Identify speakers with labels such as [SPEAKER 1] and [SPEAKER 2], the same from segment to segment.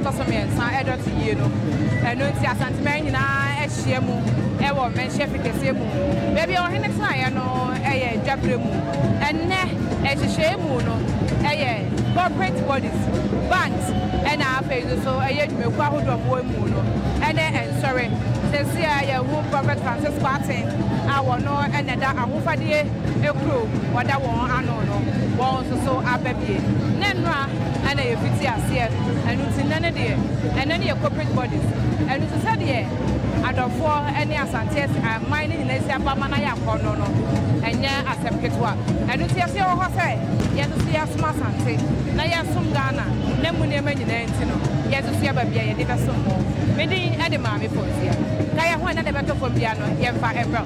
[SPEAKER 1] tosomiensa edot yeno eno nti asanteman nyina ehye mu ewo menhye fikese mu baby o hene tsaye no eye dwabre mu enne ehye mu no eye corporate bodies banks ena afezo so eye dwumeku ahodo mo mu no ene ensore sesi aye hu Prophet Francis Martin awo no ene da ahofade ekro wada won ano no won so ababie nenra ene ye fiti ase enu ti nene de ene ne corporate bodies enu ti se de adofo ene asante mine ni nesi abama na ya kono no enye asepketwa enu ti ase ho se ye to se asma asante na ye sum Ghana na mu ne manyina enti no ye to se babia ye de beso mo medi ade ma me fonsia ka ye ho na de beto fom bia no ye mfa ebro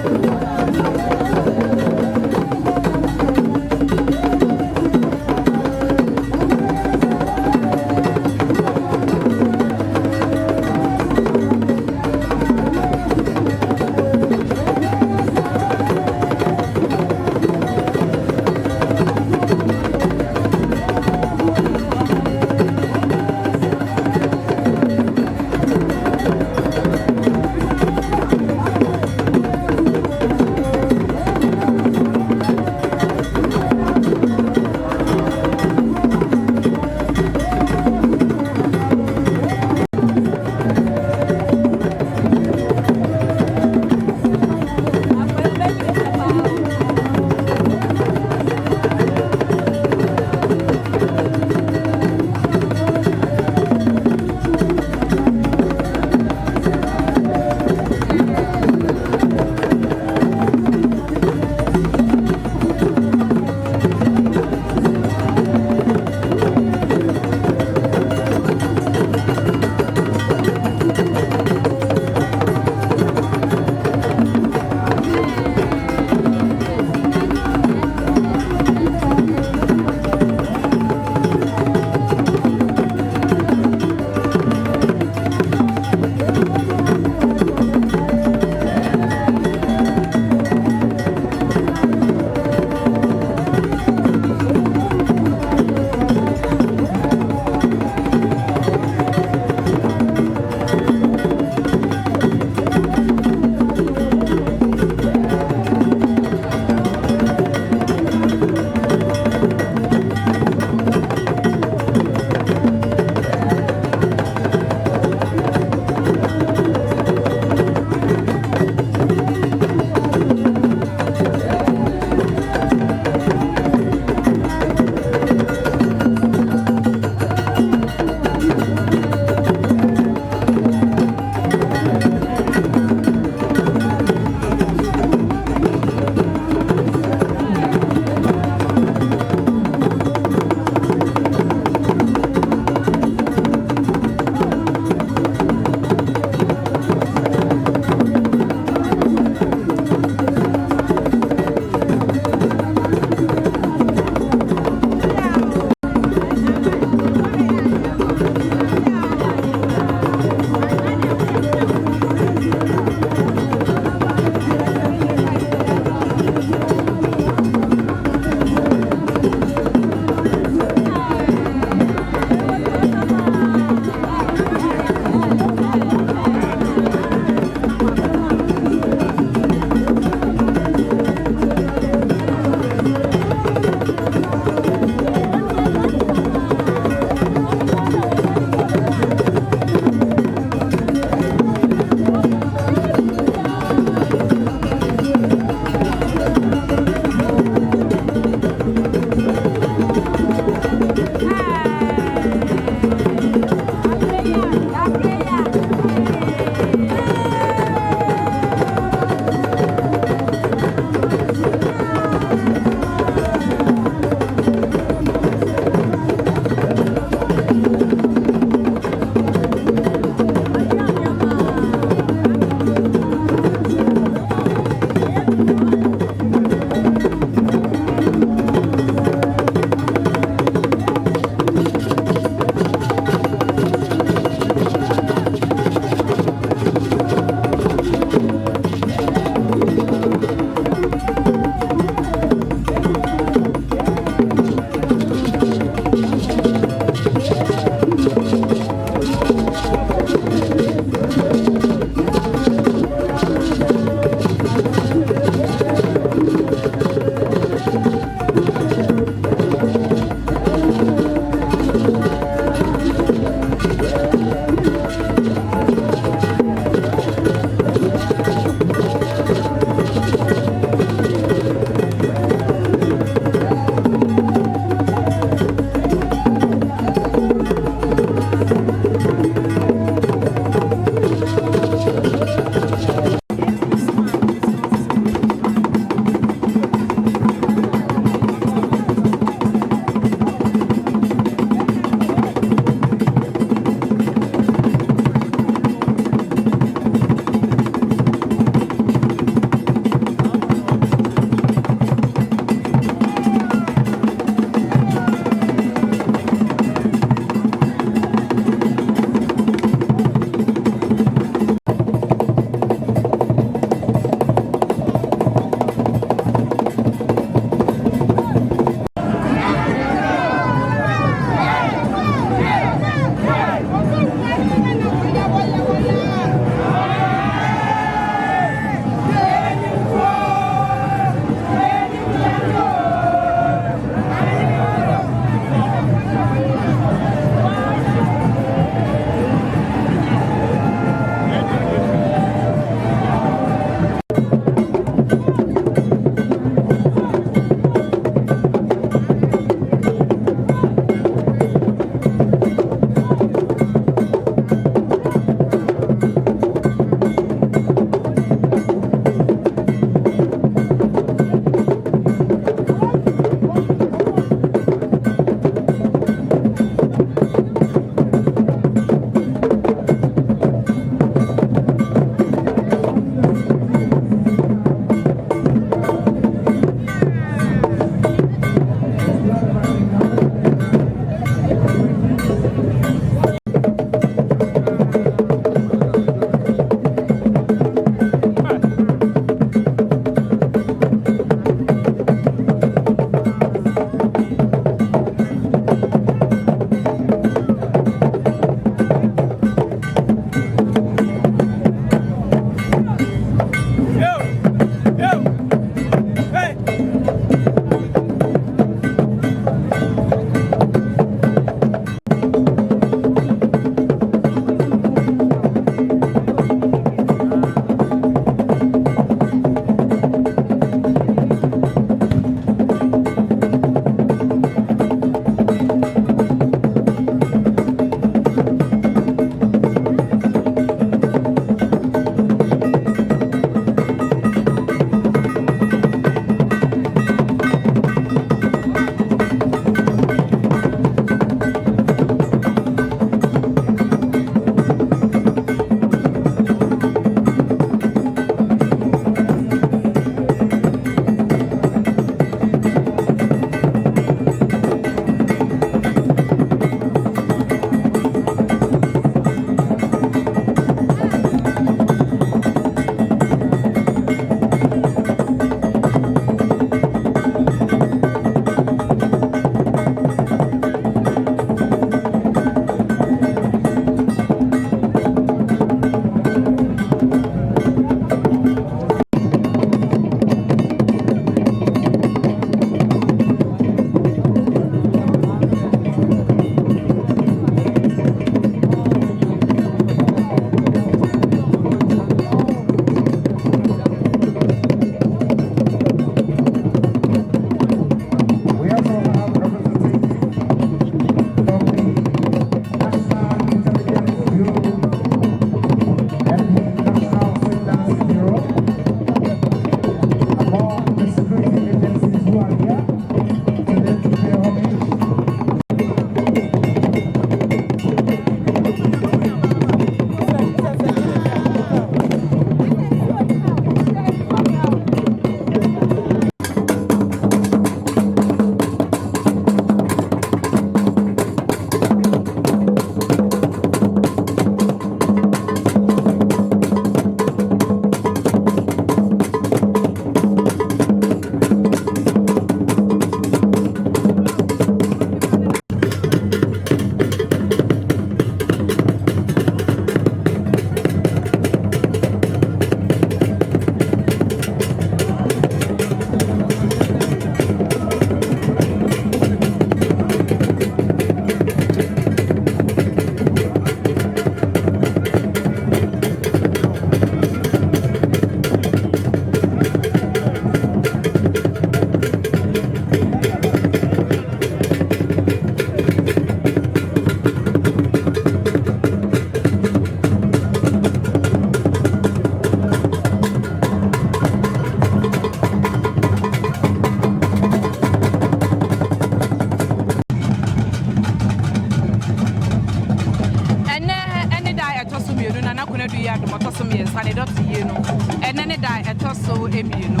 [SPEAKER 1] Nana Kuna do ya do motoso me sane dot ye no ene ne da etoso emienu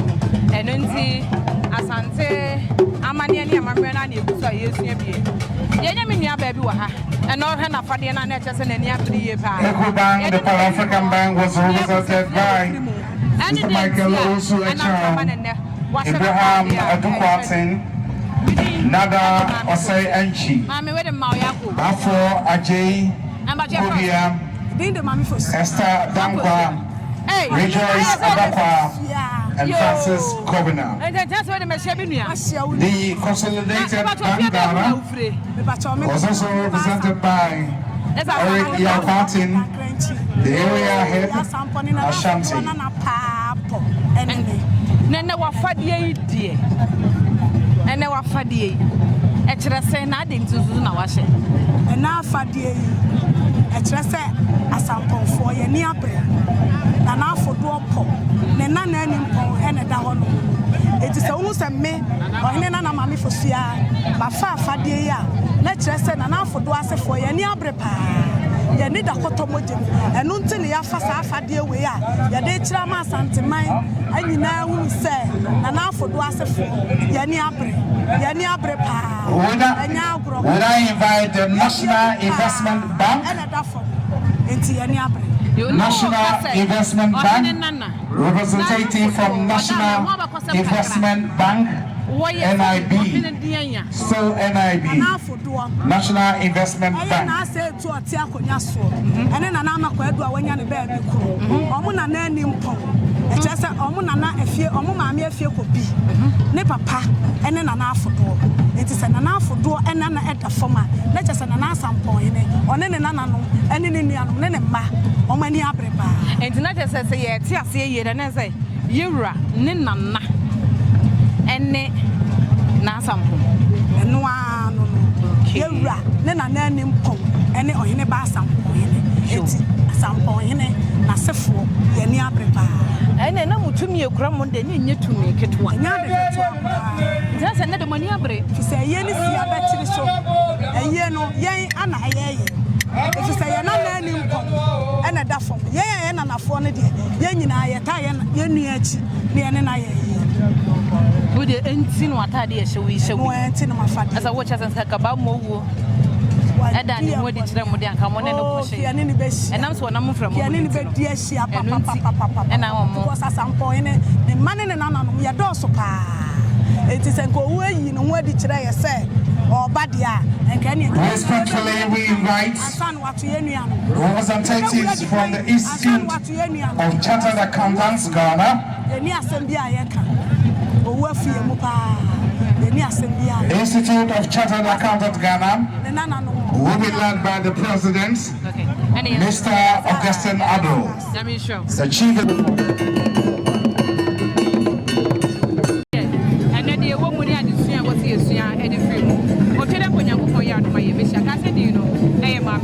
[SPEAKER 1] eno nti asante amane ne amamre na na ebuso yesu ebie yenya me nua ba bi wa ha eno hwe na fade na na chese na ni afri ye pa
[SPEAKER 2] Ecobank, the Pan African Bank was represented by Mr. Michael Osu Abraham Adukwatin, Nada Osei Enchi, Afro Ajay Kubia, Esther Dankwa, Rejoice Abakwa, and Francis Kobina. The Consolidated Bank Ghana was also represented by Eric Yakwatin, the area head Ashanti.
[SPEAKER 1] Nene wafadie die ene wafadie e kire se na ade ntuzu na wahye
[SPEAKER 3] na afadie e kire se asamponfo ye ni abre na afodo opo ne na na animpon ene da ho no eti se unu se me ohene na mame fosua ma fa afadie ya na kire se na afodo asefo ye ni abre pa ye ni da kotomodem enu nti ne ya fa sa afadie we ya ye de kira ma santeman anyina hu se na afodo asefo ye ni abre pa anya agro.
[SPEAKER 2] Would I invite the National Investment Bank? National Investment Bank, representative from National Investment Bank, NIB, still NIB, National Investment Bank.
[SPEAKER 3] Ne papa ene na afodo enti se na afodo ene na eda foma na chese na asampo ene one ne nana no ene ne nuanom ne mma omani abreba
[SPEAKER 1] enti na chese se ye ti ase ye de na se yewura ne nana ene na asampo
[SPEAKER 3] eno ano no yewura ne nana ene mpon ene ohene ba asampo ene enti asampo ene na sefo ye ni abreba
[SPEAKER 1] ene na mutumi ekura mo de ne nyetumi ketwa
[SPEAKER 3] nya de ketwa
[SPEAKER 1] jase ne de mani abre
[SPEAKER 3] fi se ye ni si abetiri so eye no yen ana ayeye fi se ye na na ni mpo ene da fom ye na nafo ne de ye nyina ye ta ye nua achi ne ene na ye
[SPEAKER 1] wo de enti no atade ye hye
[SPEAKER 3] wo enti no mafade
[SPEAKER 1] asa wo chase nsa ka ba mo wo eda ni mo di kire mo de anka mo ne no ko hye enam so na mo fra mo
[SPEAKER 3] ne be di ahia papa
[SPEAKER 1] ena wo mo
[SPEAKER 3] ko sasampo ene ne mane ne nana no ye do so pa enti se nko wo yi no wo di kire ye se obadia enka ne
[SPEAKER 2] Respectfully, we invite representatives from the Institute of Chartered Accountants Ghana, Institute of Chartered Accountants Ghana, will be led by the President, Mr. Augustine Ado, the Chief.
[SPEAKER 1] Edifrim. O tell them when you go for your my mission. I said, you know, I am a